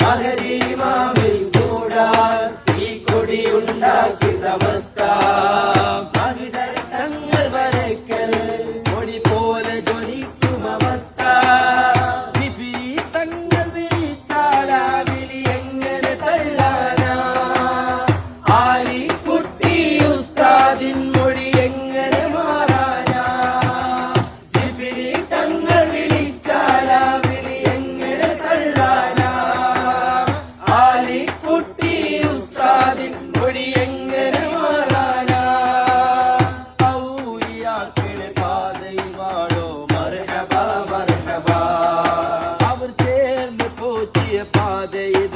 മഹരീമാമിൽ കൂടാൻ ഈ കൊടിയുണ്ടാക്കി സമസ്ത തങ്ങൾ വരക്കൽ കൊടി പോലെ ജ്വലിക്കും അവസ്ഥ തങ്ങൾ വിളിച്ചാലാ വിളി എങ്ങനെ തള്ളാനാ ആലിക്കുട്ടി ഉസ്താദിൻ മൊഴി എങ്ങനെ മാറാനാ ജിഫിരി തങ്ങൾ വിളിച്ചാലാ വിളി എങ്ങനെ തള്ളാനാ ആലിക്കുട്ടി ഉസ്താദിൻ മൊഴി എങ്ങനെ മാറാനാ ഔലിയാക്കളെ പാതയിൽ വാഴോ മർഹബ മർഹബ അവർ ചേർന്ന് പോറ്റിയ പാതയിൽ